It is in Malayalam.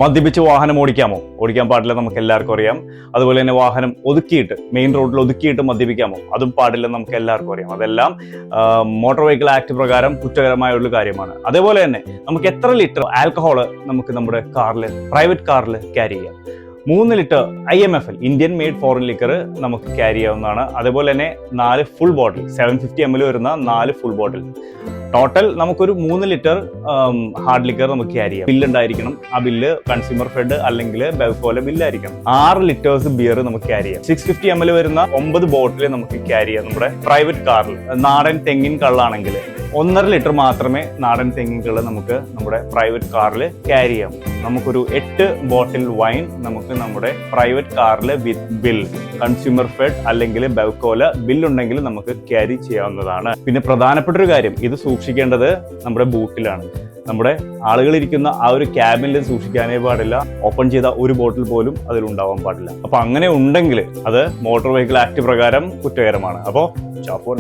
മദ്യപിച്ച് വാഹനം ഓടിക്കാൻ പാടില്ല, നമുക്ക് എല്ലാവർക്കും അറിയാം. അതുപോലെ തന്നെ വാഹനം ഒതുക്കിയിട്ട് മെയിൻ റോഡിൽ ഒതുക്കിയിട്ട് മദ്യപിക്കാമോ, അതും പാടില്ല, നമുക്ക് എല്ലാവർക്കും അറിയാം. അതെല്ലാം മോട്ടോർ വെഹിക്കിൾ ആക്ട് പ്രകാരം കുറ്റകരമായുള്ള കാര്യമാണ്. അതേപോലെ തന്നെ നമുക്ക് എത്ര ലിറ്റർ ആൽക്കഹോൾ നമുക്ക് നമ്മുടെ കാറിൽ, പ്രൈവറ്റ് കാറിൽ ക്യാരി ചെയ്യാം? 3 litre IMFL, Indian made foreign liquor നമുക്ക് ക്യാരി ചെയ്യാവുന്നതാണ്. അതേപോലെ തന്നെ 4 ഫുൾ ബോട്ടിൽ, 750 ml വരുന്ന 4 ഫുൾ ബോട്ടിൽ. ടോട്ടൽ നമുക്കൊരു 3 ലിറ്റർ ഹാർഡ് ലിക്കർ നമുക്ക് ക്യാരി ചെയ്യാം. ബില്ലുണ്ടായിരിക്കണം. ആ ബില്ല് കൺസ്യൂമർ ഫെഡ് അല്ലെങ്കിൽ ബെവ്കോല ബില്ലായിരിക്കണം. 6 ലിറ്റേഴ്സ് ബിയർ നമുക്ക് ക്യാരി ചെയ്യാം. 650 ml വരുന്ന 9 ബോട്ടിൽ നമുക്ക് ക്യാരി ചെയ്യാം നമ്മുടെ പ്രൈവറ്റ് കാറിൽ. നാടൻ തെങ്ങിൻ കള്ളാണെങ്കിൽ 1.5 ലിറ്റർ മാത്രമേ നാടൻ തെങ്ങിൻ കള്ള് നമുക്ക് നമ്മുടെ പ്രൈവറ്റ് കാറിൽ ക്യാരി ചെയ്യാം. നമുക്കൊരു 8 ബോട്ടിൽ വൈൻ നമുക്ക് നമ്മുടെ പ്രൈവറ്റ് കാറിൽ വിത്ത് ബിൽ, കൺസ്യൂമർ ഫെഡ് അല്ലെങ്കിൽ ബെവ്കോല ബില്ലുണ്ടെങ്കിൽ നമുക്ക് ക്യാരി ചെയ്യാവുന്നതാണ്. പിന്നെ പ്രധാനപ്പെട്ട ഒരു കാര്യം, ഇത് സൂക്ഷിക്കേണ്ടത് നമ്മുടെ ബൂട്ടിലാണ്. നമ്മുടെ ആളുകളിരിക്കുന്ന ആ ഒരു ക്യാബിനിൽ സൂക്ഷിക്കാനേ പാടില്ല. ഓപ്പൺ ചെയ്ത ഒരു ബോട്ടിൽ പോലും അതിലുണ്ടാവാൻ പാടില്ല. അപ്പൊ അങ്ങനെ ഉണ്ടെങ്കിൽ അത് മോട്ടോർ വെഹിക്കിൾ ആക്ട് പ്രകാരം കുറ്റകരമാണ്. അപ്പോൾ ചാപ്പോ